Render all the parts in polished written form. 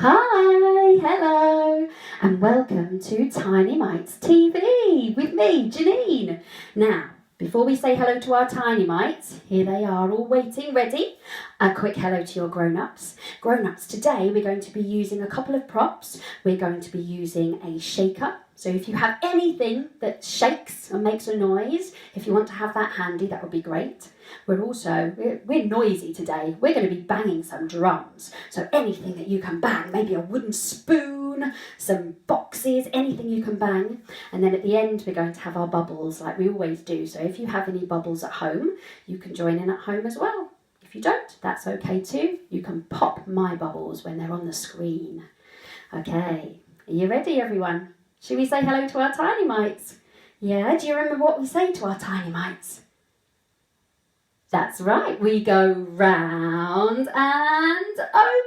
Hi, hello, and welcome to Tiny Mites TV with me, Janine. Now, before we say hello to our tiny mites, here they are all waiting, ready. A quick hello to your grown-ups. Grown-ups, today we're going to be using a couple of props. We're going to be using a shaker. So if you have anything that shakes and makes a noise, if you want to have that handy, that would be great. We're noisy today. We're going to be banging some drums. So anything that you can bang, maybe a wooden spoon, some boxes, anything you can bang. And then at the end, we're going to have our bubbles like we always do. So if you have any bubbles at home, you can join in at home as well. If you don't, that's okay too. You can pop my bubbles when they're on the screen. Okay, are you ready, everyone? Should we say hello to our tiny mites? Yeah, do you remember what we say to our tiny mites? That's right, we go round and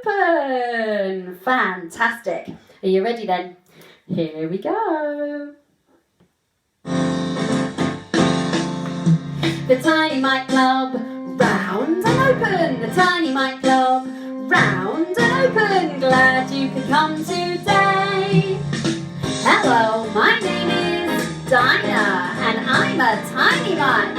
open. Fantastic. Are you ready then? Here we go. The Tiny Mite Club, round and open. The Tiny Mite Club, round and open. Glad you could come today. Hello, my name is Dinah and I'm a tiny mite.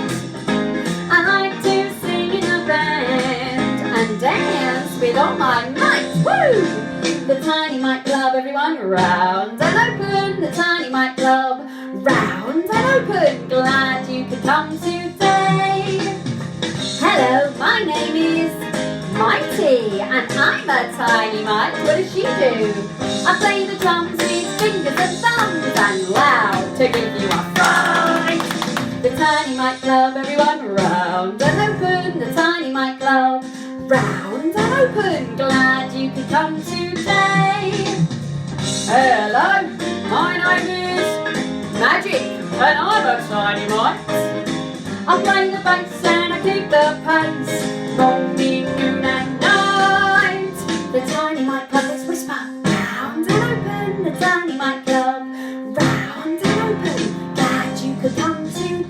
I like to sing in a band and dance with all my might. Woo! The Tiny Mite Club, everyone, round and open. The Tiny Mite Club, round and open. Glad you could come today. Hello, my name is Mighty and I'm a tiny mite. What does she do? I play the drums with fingers and thumbs and loud to give you a fright. The Tiny Mite Club, everyone, round and open. The Tiny Mite Club, round and open. Glad you could come today. Hello, my name is Magic and I'm a tiny mite. I play the bass and I keep the pace, morning, noon and night. The Tiny Mite Club, let's whisper, round and open. The Tiny Mite Club, round and open. Glad you could come today.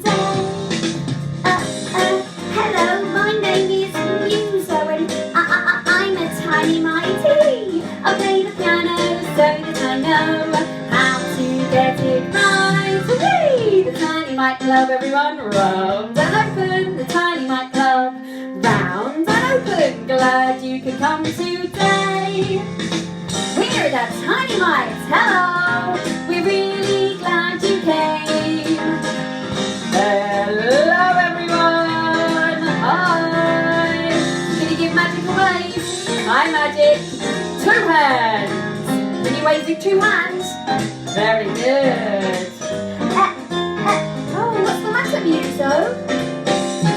Hello, my name is Muso and I'm a tiny mighty. I play the piano so that I know how to get it right. Today, the Tiny Mite Club, everyone, round and open. The Tiny Mite Club, round and open. Glad you could come today. We're the Tiny Mites. Hello, we're really glad you came. Hello, everyone. Hi. Can you give Magic a wave? Hi, Magic. 2 hands. Can you wave with 2 hands? Very good. Oh, what's the matter, Muso?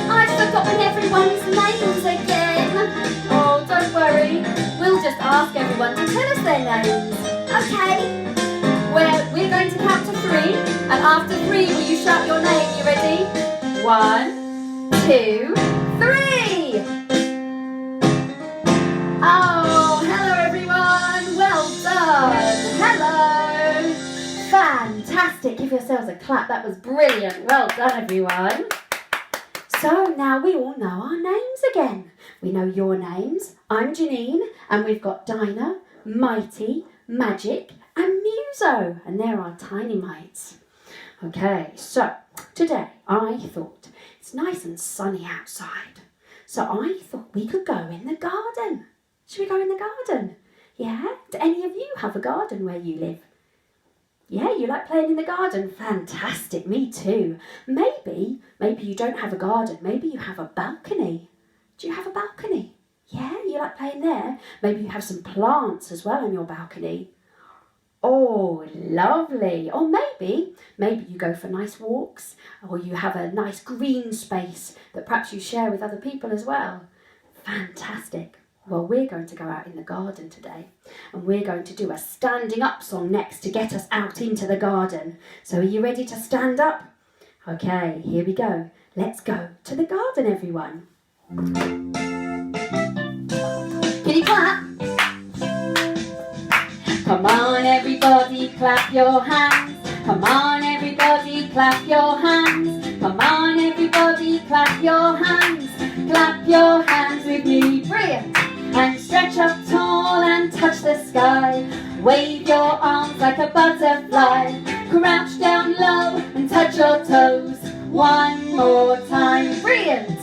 I've forgotten everyone's names again. Oh, don't worry. We'll just ask everyone to tell us their names. Okay. We're going to count to 3. And after 3, will you shout your name? You ready? 1, 2, 3. Oh, hello, everyone. Well done. Hello. Fantastic. Give yourselves a clap. That was brilliant. Well done, everyone. So now we all know our names again. We know your names. I'm Janine, and we've got Dinah, Mighty, Magic, and Muso, and they're our tiny mites. Okay, so today I thought it's nice and sunny outside, so I thought we could go in the garden. Should we go in the garden? Yeah? Do any of you have a garden where you live? Yeah, you like playing in the garden? Fantastic, me too. Maybe you don't have a garden. Maybe you have a balcony. Do you have a balcony? Yeah, you like playing there? Maybe you have some plants as well on your balcony. Oh, lovely. Or maybe you go for nice walks, or you have a nice green space that perhaps you share with other people as well. Fantastic. Well, we're going to go out in the garden today, and we're going to do a standing up song next to get us out into the garden. So are you ready to stand up? Okay, here we go. Let's go to the garden, everyone. Can you clap? Come on, everybody, clap your hands. Come on, everybody, clap your hands. Come on, everybody, clap your hands. Clap your hands with me. Brilliant. And stretch up tall and touch the sky. Wave your arms like a butterfly. Crouch down low and touch your toes. One more time. Brilliant.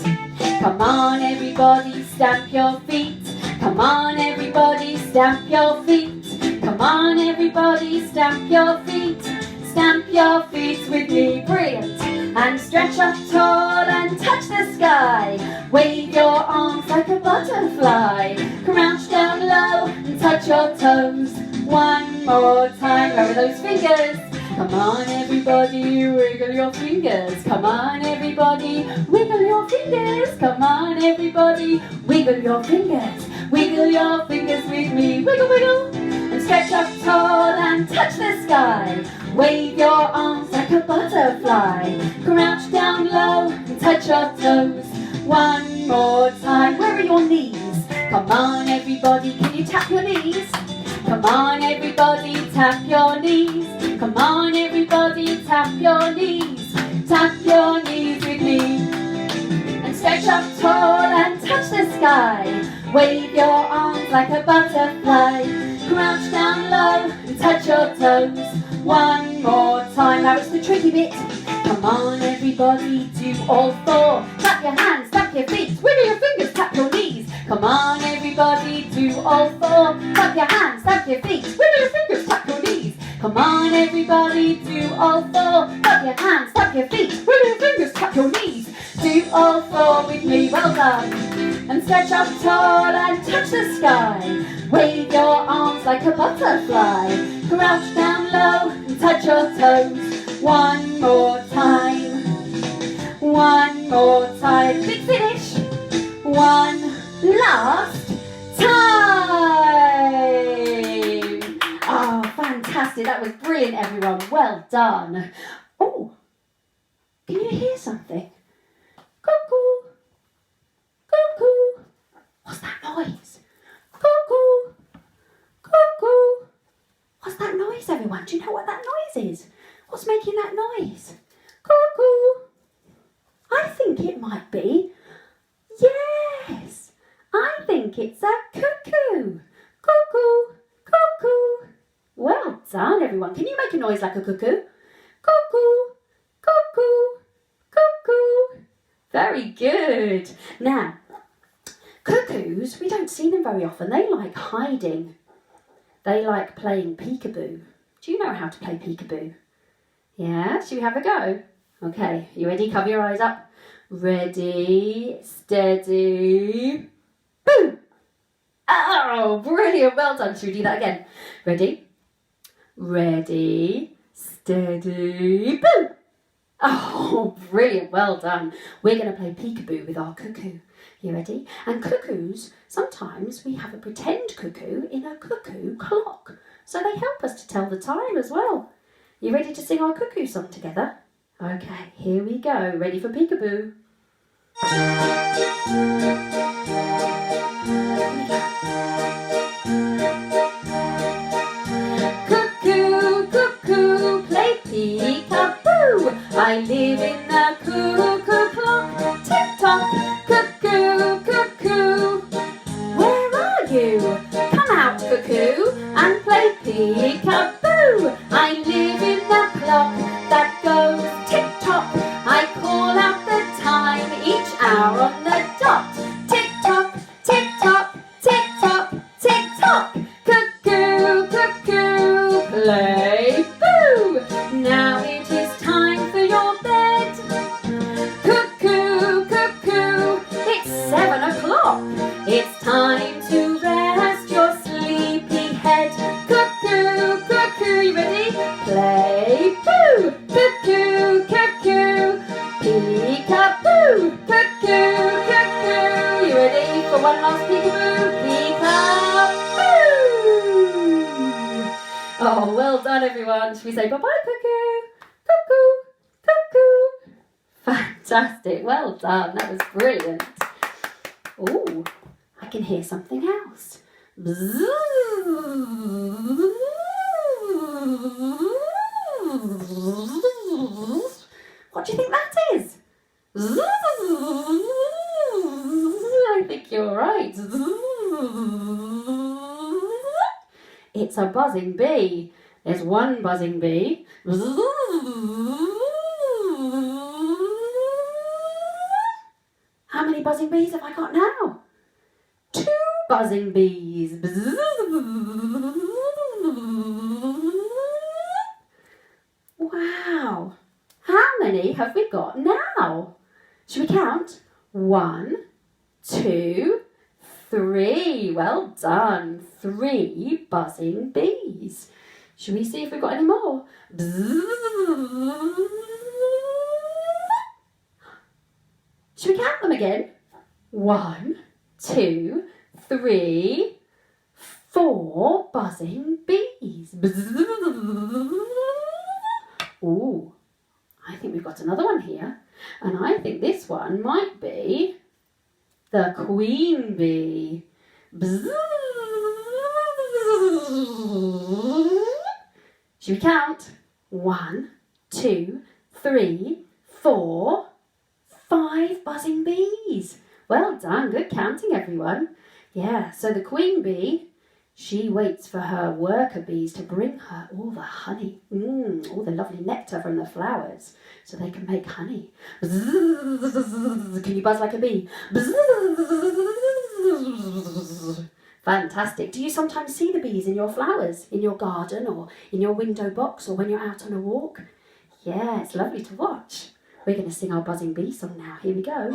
Come on everybody, stamp your feet. Come on everybody, stamp your feet. Come on everybody, stamp your feet. Stamp your feet with me. Brilliant. And stretch up tall and touch the sky. Wave your arms like a butterfly. Crouch down low and touch your toes. One more time. Where are those fingers? Come on everybody, wiggle your fingers. Come on everybody, wiggle your fingers. Come on everybody, wiggle your fingers. Wiggle your fingers with me. Wiggle, wiggle. And stretch up tall and touch the sky. Wave your arms like a butterfly. Crouch down low and touch your toes. One more time. Where are your knees? Come on everybody, can you tap your knees? Come on everybody, tap your knees. Come on everybody, tap your knees. Tap your knees with me. And stretch up tall and touch the sky. Wave your arms like a butterfly. Crouch down low and touch your toes. One more time. Now it's the tricky bit. Come on everybody, do all four. Tap your hands, tap your feet. Wiggle your fingers, tap your knees. Come on everybody, do all four. Tap your hands, tap your feet. Wiggle your fingers, tap your knees. Come on everybody, do all four. Tap your hands, tap your feet. Wiggle your fingers, tap your knees. Do all four with me. Well done. And stretch up tall and touch the sky. Wave your arms like a butterfly. Crouch down low and touch your toes. One more time. One more time. Big finish. One last time. Oh, fantastic. That was brilliant, everyone. Well done. Oh, can you hear something? Cuckoo. Cuckoo. What's that noise? Cuckoo. Cuckoo. What's that noise, everyone? Do you know what that noise is? What's making that noise? Cuckoo. I think it might be. Yes. I think it's a cuckoo. Cuckoo. Cuckoo. Well done, everyone. Can you make a noise like a cuckoo? Cuckoo. Cuckoo. Cuckoo. Very good. Now, cuckoos, we don't see them very often. They like hiding. They like playing peekaboo. Do you know how to play peekaboo? Yeah, should we have a go? Okay, you ready? Cover your eyes up. Ready, steady, boom! Oh, brilliant, well done. Should we do that again? Ready? Ready, steady, boom! Oh, brilliant, well done. We're going to play peekaboo with our cuckoo. You ready? And cuckoos, sometimes we have a pretend cuckoo in a cuckoo clock. So they help us to tell the time as well. You ready to sing our cuckoo song together? Okay, here we go. Ready for peekaboo? Cuckoo, cuckoo, play peekaboo. I live in the cuckoo clock. Tick-tock, cuckoo, cuckoo. Where are you? Come out, cuckoo, and play peekaboo. I live in the clock that goes tick-tock. I call out the time each hour on the dot. Tick-tock, tick-tock, tick-tock, tick-tock. Cuckoo, cuckoo, play boo. Now it is time for your bed. Cuckoo, cuckoo, it's 7 o'clock. It's time to rest your sleepy head. Cuckoo, cuckoo, you ready? Play boo. Cuckoo, cuckoo, peekaboo. Cuckoo, cuckoo, you ready for one last peekaboo? Peekaboo. Oh, well done, everyone. Should we say bye-bye, cuckoo? Cuckoo, cuckoo. Fantastic, well done. That was brilliant. Oh, I can hear something else. Bzzz. What do you think that is? I think you're right. It's a buzzing bee. There's one buzzing bee. How many buzzing bees have I got now? 2 buzzing bees. Wow. How many have we got now? Should we count? 1, 2, 3. Well done. 3 buzzing bees. Should we see if we've got any more? Should we count them again? 1, 2, 3, 4 buzzing bees. Ooh, I think we've got another one here. And I think this one might be the queen bee. Should we count? 1, 2, 3, 4, 5 buzzing bees. Well done, good counting everyone. Yeah, so the queen bee, she waits for her worker bees to bring her all the honey, all the lovely nectar from the flowers, so they can make honey. Can you buzz like a bee? Fantastic. Do you sometimes see the bees in your flowers, in your garden or in your window box or when you're out on a walk? Yeah, it's lovely to watch. We're going to sing our buzzing bee song now. Here we go.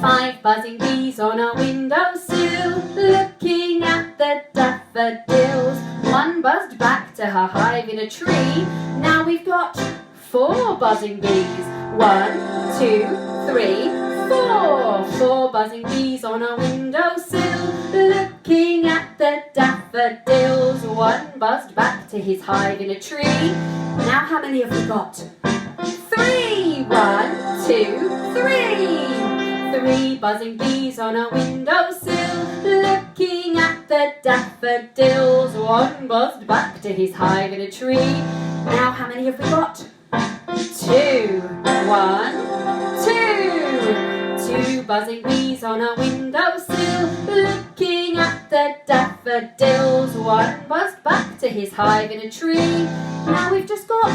5 buzzing bees on a windowsill, looking at the daffodils. 1 buzzed back to her hive in a tree. Now we've got 4 buzzing bees. 1, 2, 3, 4. 4 buzzing bees on a windowsill, looking at the daffodils. 1 buzzed back to his hive in a tree. Now how many have we got? 3. 1, 2, 3. 3 buzzing bees on a windowsill, looking at the daffodils. 1 buzzed back to his hive in a tree. Now how many have we got? 2. 1, 2. 2 buzzing bees on a windowsill, looking at the daffodils. 1 buzzed back to his hive in a tree. Now we've just got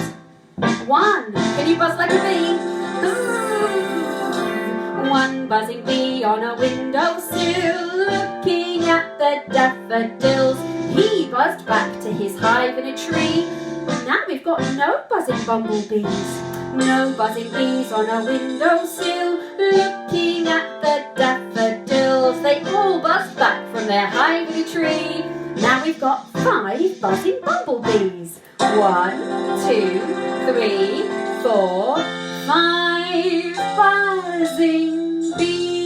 1. Can you buzz like a bee? 1 buzzing bee on a windowsill, looking at the daffodils. He buzzed back to his hive in a tree. Now we've got no buzzing bumblebees. No buzzing bees on a windowsill, looking at the daffodils. They all buzzed back from their hive in a tree. Now we've got 5 buzzing bumblebees. 1, 2, 3, 4, 5 buzzing bees.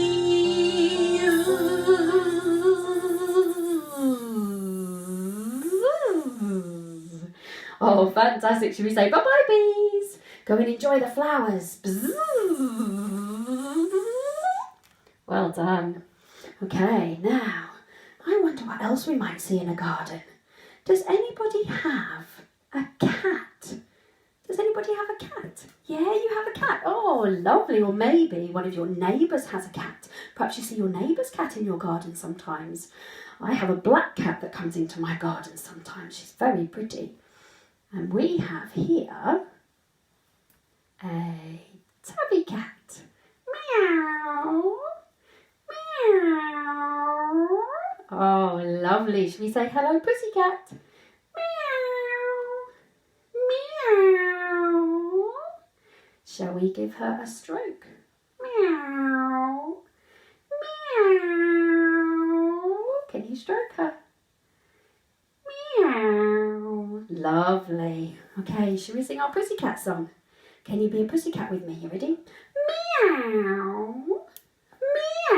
Oh, fantastic. Should we say bye-bye, bees? Go and enjoy the flowers. Well done. Okay, now, I wonder what else we might see in a garden. Does anybody have a cat? Does anybody have a cat? Yeah, you have a cat. Oh, lovely. Or maybe one of your neighbours has a cat. Perhaps you see your neighbour's cat in your garden sometimes. I have a black cat that comes into my garden sometimes. She's very pretty. And we have here a tabby cat. Meow. Meow. Oh, lovely. Should we say hello, pussycat? Meow. Shall we give her a stroke? Meow. Meow. Can you stroke her? Meow. Lovely. Okay, shall we sing our pussycat song? Can you be a pussycat with me? You ready? Meow.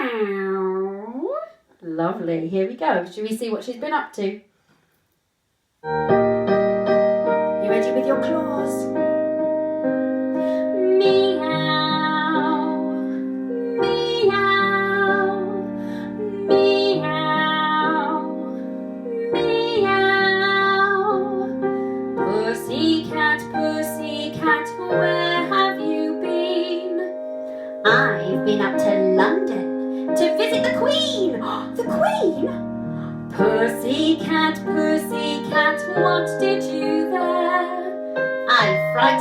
Meow. Lovely. Here we go. Shall we see what she's been up to? You ready with your claws? Meow. Meow. Meow. Meow. Pussycat, pussycat, where have you been? I've been up to London to visit the Queen. The Queen?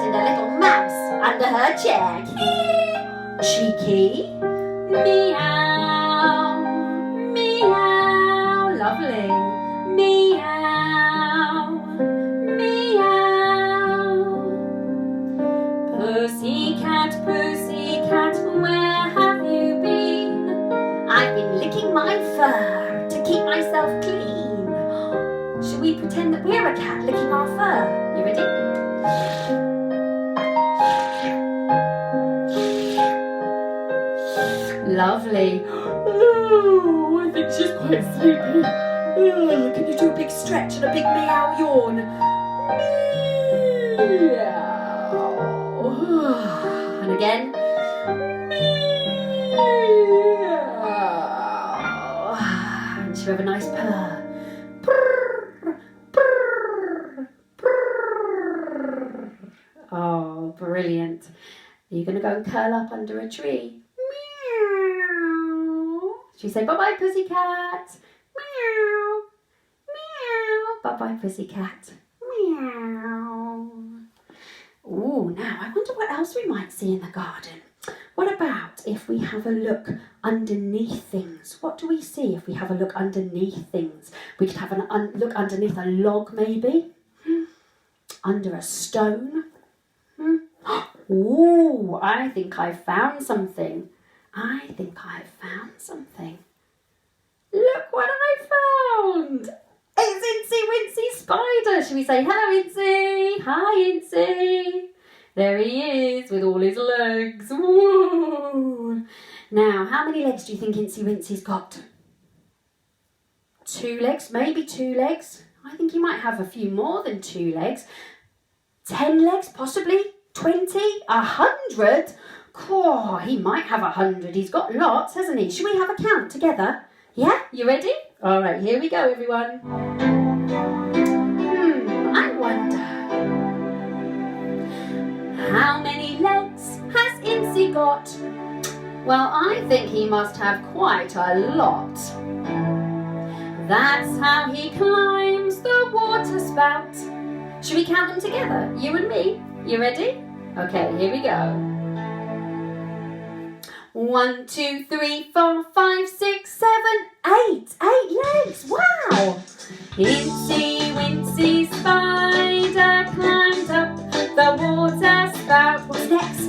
hiding a little mouse under her chair. Cheeky. Meow. Meow. Lovely. Meow. Meow. Pussycat, pussycat, where have you been? I've been licking my fur to keep myself clean. Should we pretend that we're a cat licking our fur? You ready? Lovely. Oh, I think she's quite sleepy. Oh, can you do a big stretch and a big meow yawn? Meow. And again. Meow. And she'll have a nice purr. Purr, purr, purr. Oh, brilliant. Are you going to go and curl up under a tree? Should we say bye-bye, pussycat? Meow. Meow. Bye-bye, pussycat. Meow. Ooh, now I wonder what else we might see in the garden. What about if we have a look underneath things? What do we see if we have a look underneath things? We could have a look underneath a log, maybe. Under a stone. Ooh, I think I've found something. I think I've found something. Look what I found! It's Incy Wincy Spider. Should we say hello, Incy? Hi, Incy. There he is with all his legs. Whoa. Now, how many legs do you think Incy Wincy's got? 2 legs, maybe 2 legs. I think he might have a few more than 2 legs. 10 legs, possibly. 20, 100. Oh, he might have 100. He's got lots, hasn't he? Should we have a count together? Yeah? You ready? All right, here we go, everyone. I wonder. How many legs has Incy got? Well, I think he must have quite a lot. That's how he climbs the water spout. Should we count them together? You and me? You ready? Okay, here we go. 1, 2, 3, 4, 5, 6, 7, 8. 8 legs. Wow. Incy Wincy Spider climbed up the water spout. What's next?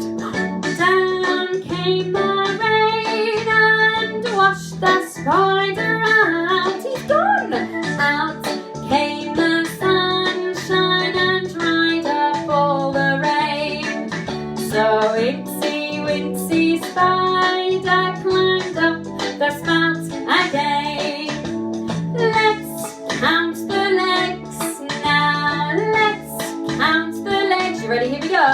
Down came the rain and washed the spider out. He's gone. Out came the sunshine and dried up all the rain. So Incy Wincy Spider climbed up the spout again. Let's count the legs now. Let's count the legs. You ready? Here we go.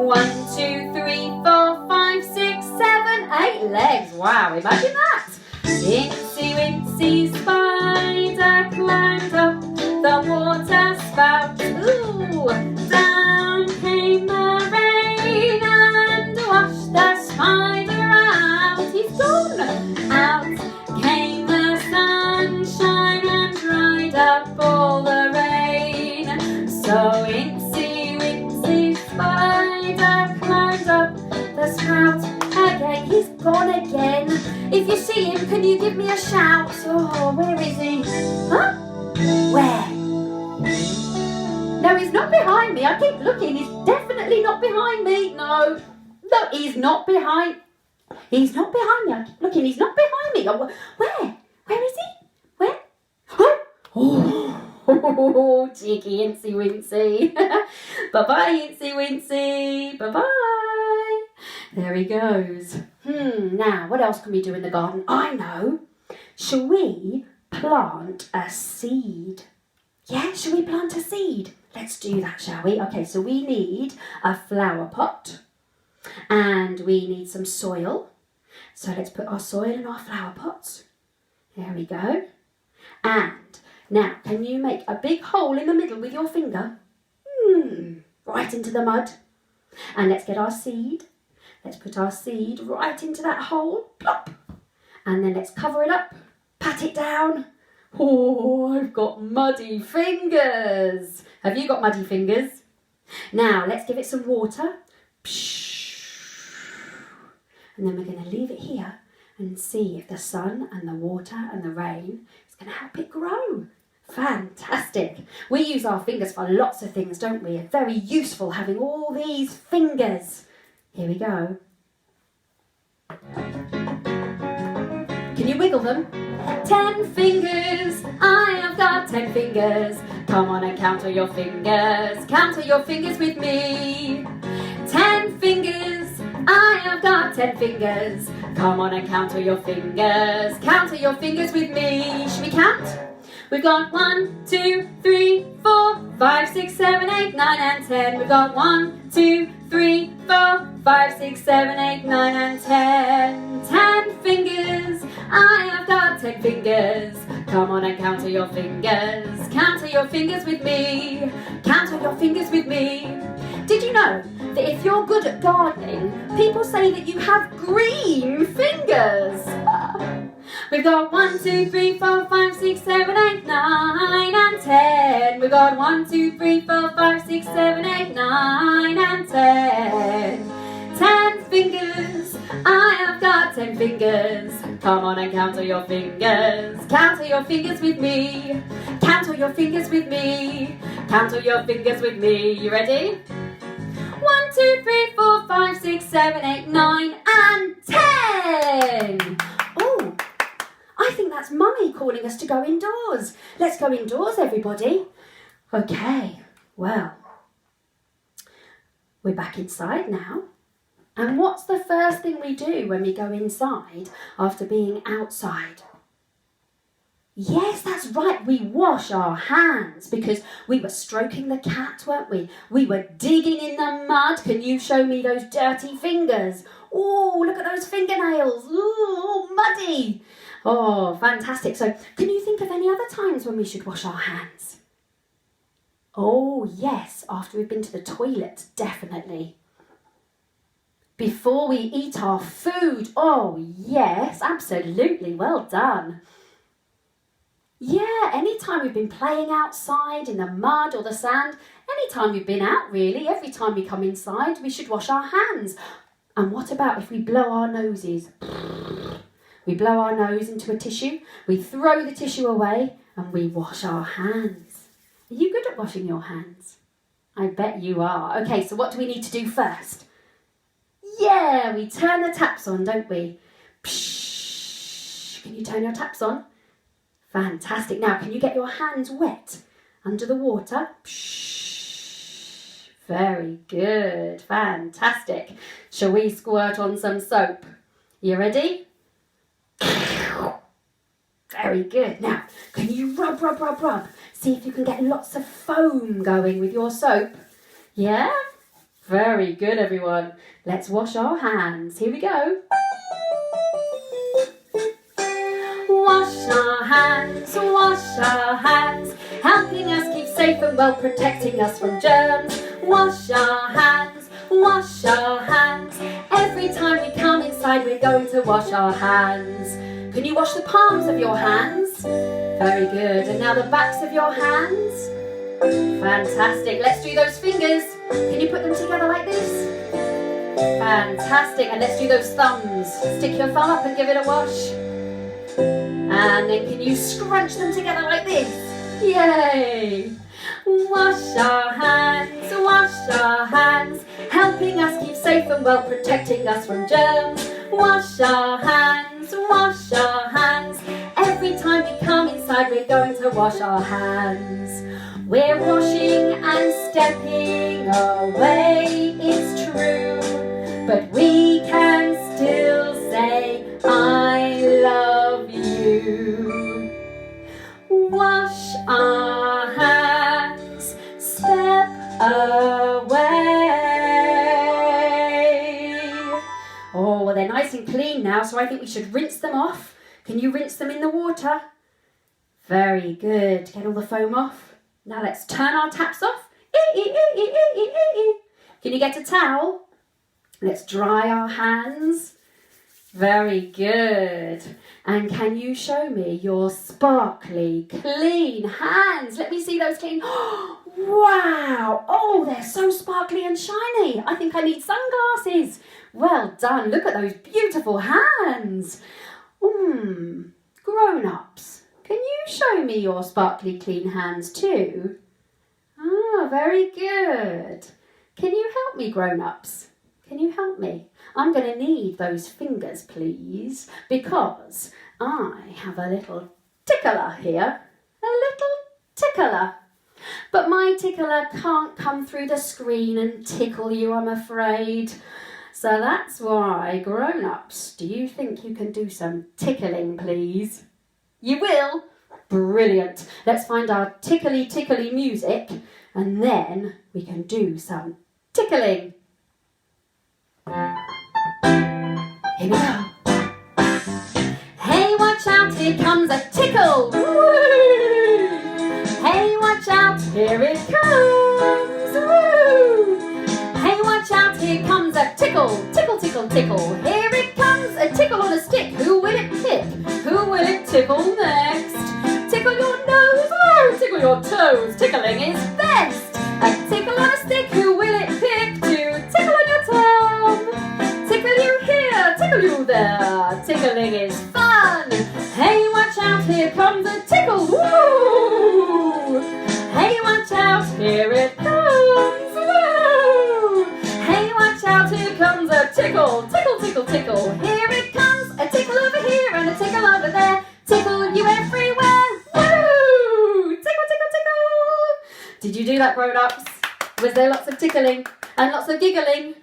1, 2, 3, 4, 5, 6, 7, 8 legs. Wow, imagine that. Incy Wincy Spider climbed up the water spout. Ooh, down came the rain and washed the spider out. He's gone. Out came the sunshine and dried up all the rain. So Incy Wincy Spider climbed up the spout again. He's gone again. If you see him, can you give me a shout? Oh, where is he? Huh? Where? No, he's not behind me. I keep looking. He's definitely not behind me. No, he's not behind. He's not behind me. I keep looking. He's not behind me. Oh, where? Where is he? Where? Oh, cheeky Incy Wincy. Bye-bye, Incy Wincy. Bye-bye. There he goes. Now, what else can we do in the garden? I know. Shall we plant a seed? Yeah, shall we plant a seed? Let's do that, shall we? Okay, so we need a flower pot and we need some soil. So let's put our soil in our flower pots. There we go. And now, can you make a big hole in the middle with your finger? Right into the mud. And let's get our seed. Let's put our seed right into that hole. Plop. And then let's cover it up. Pat it down. Oh, I've got muddy fingers. Have you got muddy fingers? Now, let's give it some water. And then we're going to leave it here and see if the sun and the water and the rain is going to help it grow. Fantastic. We use our fingers for lots of things, don't we? It's very useful having all these fingers. Here we go. Can you wiggle them? 10 fingers, I have got 10 fingers. Come on and count all your fingers. Count all your fingers with me. 10 fingers, I have got 10 fingers. Come on and count all your fingers. Count all your fingers with me. Should we count? We've got 1, 2, 3, 4, 5, 6, 7, 8, 9 and 10. We've got 1, 2, 3, 4, 5, 6, 7, 8, 9 and 10. 10 fingers, I have got 10 fingers. Come on and count all your fingers. Count all your fingers with me. Count all your fingers with me. Did you know that if you're good at gardening, people say that you have green fingers? We've got 1, 2, 3, 4, 5, 6, 7, 8, 9 and 10. We've got 1, 2, 3, 4, 5, 6, 7, 8, 9 and 10. 10 fingers, I have got 10 fingers. Come on and count all your fingers. Count all your fingers with me. Count all your fingers with me. Count all your fingers with me. You ready? 1, 2, 3, 4, 5, 6, 7, 8, 9 and 10. Oh, I think that's Mummy calling us to go indoors. Let's go indoors, everybody. Okay, well, we're back inside now. And what's the first thing we do when we go inside after being outside? Yes, that's right, we wash our hands because we were stroking the cat, weren't we? We were digging in the mud. Can you show me those dirty fingers? Oh, look at those fingernails. Ooh, all muddy. Oh, fantastic. So can you think of any other times when we should wash our hands? Oh, yes, after we've been to the toilet, definitely. Before we eat our food. Oh, yes, absolutely. Well done. Yeah, anytime we've been playing outside in the mud or the sand, anytime we've been out really, every time we come inside, we should wash our hands. And what about if we blow our noses? We blow our nose into a tissue, we throw the tissue away and we wash our hands. Are you good at washing your hands? I bet you are. Okay, so what do we need to do first? Yeah, we turn the taps on, don't we? Psh, can you turn your taps on? Fantastic. Now, can you get your hands wet under the water? Psh, very good. Fantastic. Shall we squirt on some soap? You ready? Very good. Now, can you rub? See if you can get lots of foam going with your soap. Yeah? Very good, everyone. Let's wash our hands. Here we go. Wash our hands, helping us keep safe and well, protecting us from germs. Wash our hands. Every time we come inside, we're going to wash our hands. Can you wash the palms of your hands? Very good. And now the backs of your hands. Fantastic. Let's do those fingers. Can you put them together like this? Fantastic. And let's do those thumbs. Stick your thumb up and give it a wash. And then can you scrunch them together like this? Yay! Wash our hands, helping us keep safe and well, protecting us from germs. Wash our hands. Every time we come inside, we're going to wash our hands. We're washing and stepping away, it's true, but we can still say, I love you. Wash our hands, step away. Oh, well, they're nice and clean now, so I think we should rinse them off. Can you rinse them in the water? Very good. Get all the foam off. Now let's turn our taps off. Can you get a towel? Let's dry our hands. Very good. And can you show me your sparkly, clean hands? Let me see those clean. Wow! Oh, they're so sparkly and shiny. I think I need sunglasses. Well done. Look at those beautiful hands. Grown-ups, can you show me your sparkly clean hands too? Ah, very good. Can you help me, grown-ups? Can you help me? I'm going to need those fingers, please, because I have a little tickler here. A little tickler. But my tickler can't come through the screen and tickle you, I'm afraid. So that's why, grown-ups, do you think you can do some tickling, please? You will? Brilliant. Let's find our tickly music and then we can do some tickling. Here we go. Hey, watch out, here comes a tickle. Woo! Hey, watch out, here it comes. Woo! Hey, watch out, here comes a tickle. Tickle, tickle, tickle. Here it comes, a tickle on a stick. Who will it pick? Who will it tickle next? Tickle your nose, oh, tickle your toes. Tickling is best. A tickle on a stick. Who will it pick to tickle on your tongue? Tickle you here, tickle you there. Tickling is fun. Hey, watch out, here comes a tickle. Woo! Hey, watch out, here it comes. Woo! Hey, watch out, here comes a tickle. Tickle, tickle, tickle. Here it comes, a tickle over here and a tickle over there. Tickle you everywhere. Woo! Tickle, tickle, tickle. Did you do that, grown-ups? Was there lots of tickling and lots of giggling?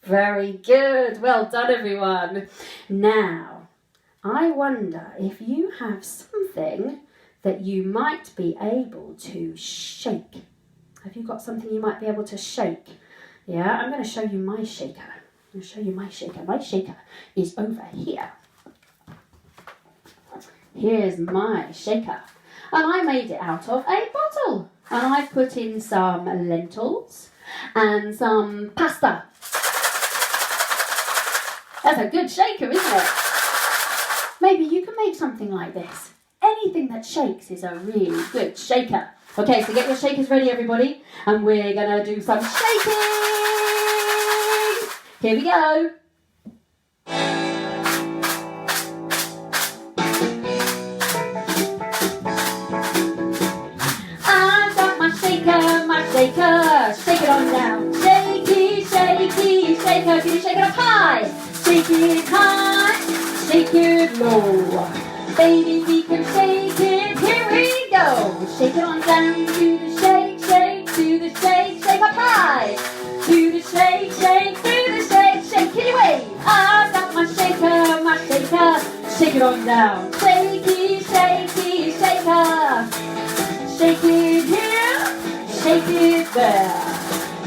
Very good. Well done, everyone. Now, I wonder if you have something that you might be able to shake. Have you got something you might be able to shake? Yeah, I'm going to show you my shaker. I'm going to show you my shaker. My shaker is over here. Here's my shaker. And I made it out of a bottle. And I put in some lentils and some pasta. That's a good shaker, isn't it? Maybe you can make something like this. Anything that shakes is a really good shaker. Okay, so get your shakers ready, everybody. And we're going to do some shaking. Here we go. I've got my shaker. Shake it on down. Shakey, shakey, shaker. Can you shake it up high? Shake it high, shake it low. Baby, we can shake it. Here we go. Shake it on down to the shake, shake, to the shake, shake up high. To the shake, shake, to the shake, shake. Can you wave? I've got my shaker. Shake it on down. Shakey, shakey, shaker. Shake it here, shake it there.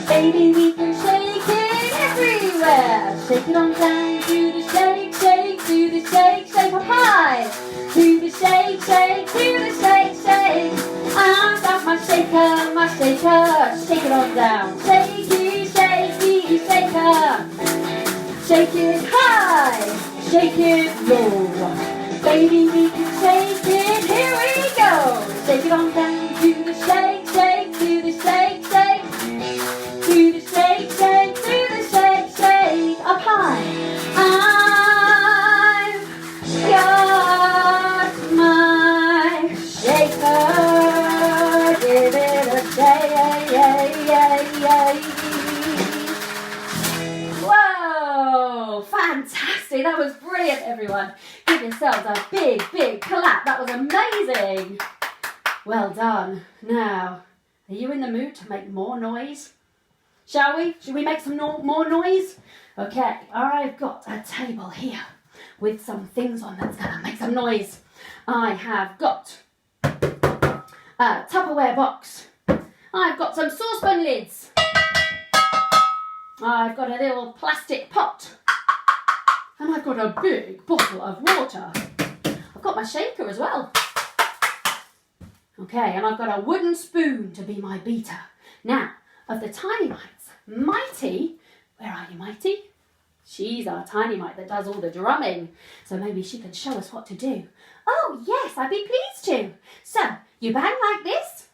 Baby, we can shake it everywhere. Shake it on down to the shake, shake, to the shake, shake up high. To the shake, shake, to the shake, shake. I've got my shaker. Shake it on down. Shakey, shakey, shaker. Shake it high, shake it low. Baby, we can shake it. Here we go. Shake it on down to the shake, shake, to the shake, shake. To the shake, shake, to the shake, shake. Up high. I've got my shaker. Give it a shake. Whoa! Fantastic. That was brilliant, everyone. Give yourselves a big, big clap. That was amazing. Well done. Now, are you in the mood to make more noise? Shall we? Should we make some more noise? Okay, I've got a table here with some things on that's going to make some noise. I have got a Tupperware box. I've got some saucepan lids. I've got a little plastic pot. And I've got a big bottle of water. I've got my shaker as well. Okay, and I've got a wooden spoon to be my beater. Now, of the tiny mites, Mighty, where are you, Mighty? She's our tiny mite that does all the drumming. So maybe she can show us what to do. Oh, yes, I'd be pleased to. So, you bang like this.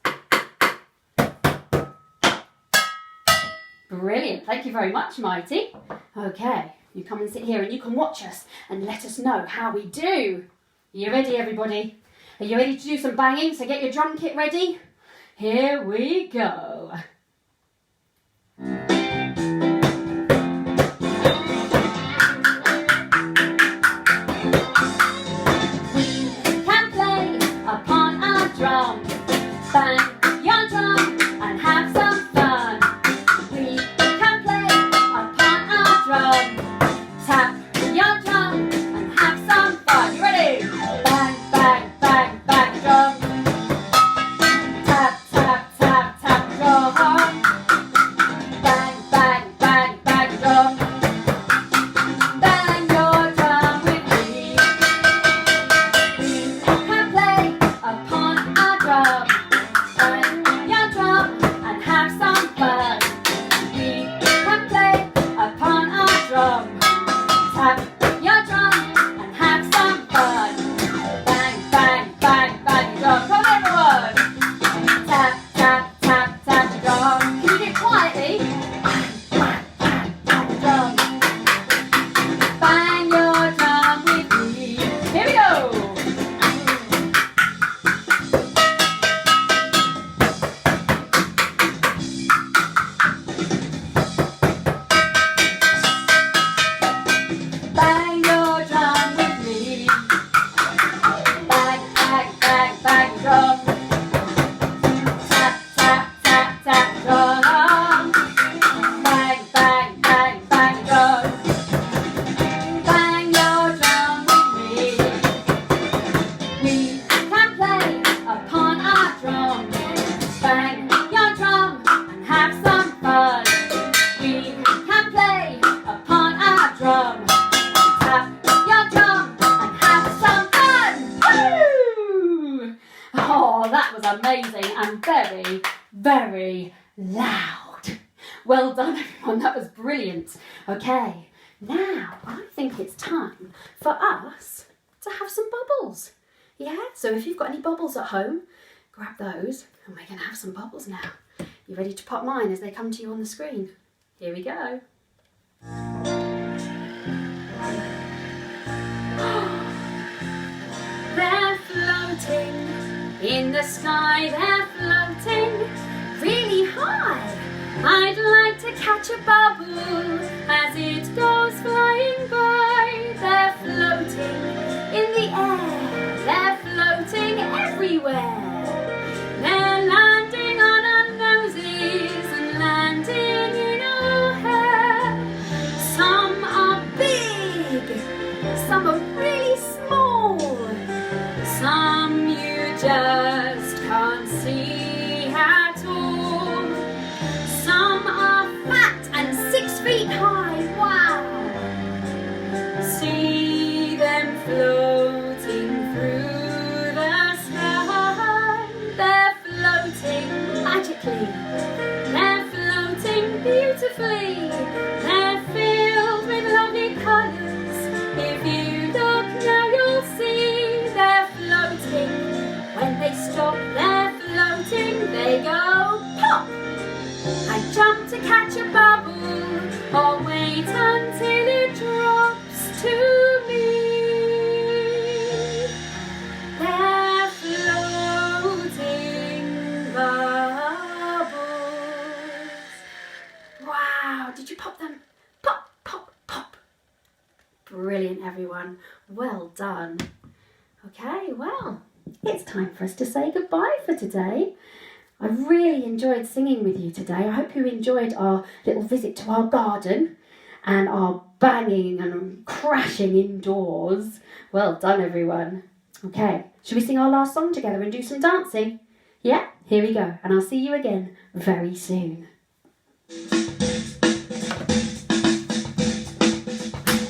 Brilliant. Thank you very much, Mighty. Okay, you come and sit here and you can watch us and let us know how we do. Are you ready, everybody? Are you ready to do some banging? So get your drum kit ready. Here we go. Bang your drum and have some fun. We can play upon our drum. Tap your drum and have some fun. You ready? Bang, bang, bang, bang your drum. Tap, tap, tap, tap your drum. Bang, bang, bang, bang your drum. Bang your drum with me. We can play upon our drum. Amazing and very, very loud. Well done, everyone. That was brilliant. Okay, now I think it's time for us to have some bubbles. Yeah, so if you've got any bubbles at home, grab those and we're going to have some bubbles now. You ready to pop mine as they come to you on the screen? Here we go. They're floating in the sky, they're floating really high. I'd like to catch a bubble as it goes flying by. They're floating in the air, they're floating everywhere. They're landing on our noses and landing in our hair. Some are big, some are really small, some you just can't see at all. Some are fat and 6 feet high, wow! See them floating through the sky. They're floating magically, they're floating beautifully. They're filled with lovely colours. If you look now you'll see they're floating. When they stop, they're floating, they go pop! I jump to catch a bubble, or wait until it drops to me. They're floating bubbles. Wow, did you pop them? Pop, pop, pop. Brilliant, everyone. Well done. Okay, well, it's time for us to say goodbye for today. I really enjoyed singing with you today. I hope you enjoyed our little visit to our garden and our banging and crashing indoors. Well done, everyone. Okay, should we sing our last song together and do some dancing? Yeah, here we go. And I'll see you again very soon.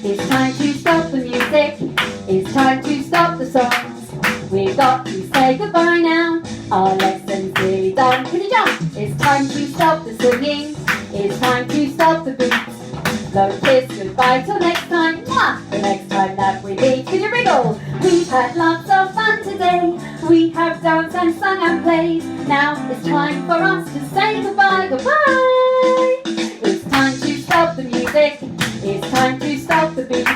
It's time to stop the music. It's time to stop the songs. We've got to say goodbye now. Our lesson's nearly done. Can you jump? It's time to stop the swinging. It's time to stop the boots. Low kiss goodbye till next time. Mwah! The next time that we meet. Can you wriggle? We've had lots of fun today. We have danced and sung and played. Now it's time for us to say goodbye. Goodbye. It's click. It's time to stop the beat.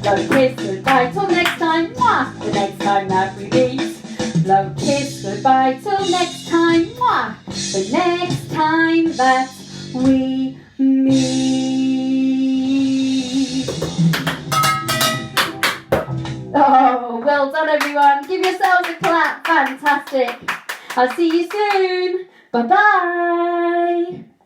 Blow kiss goodbye till next time. Mwah! The next time that we meet. Blow kiss goodbye till next time. Mwah! The next time that we meet. Oh, well done everyone. Give yourselves a clap. Fantastic. I'll see you soon. Bye-bye.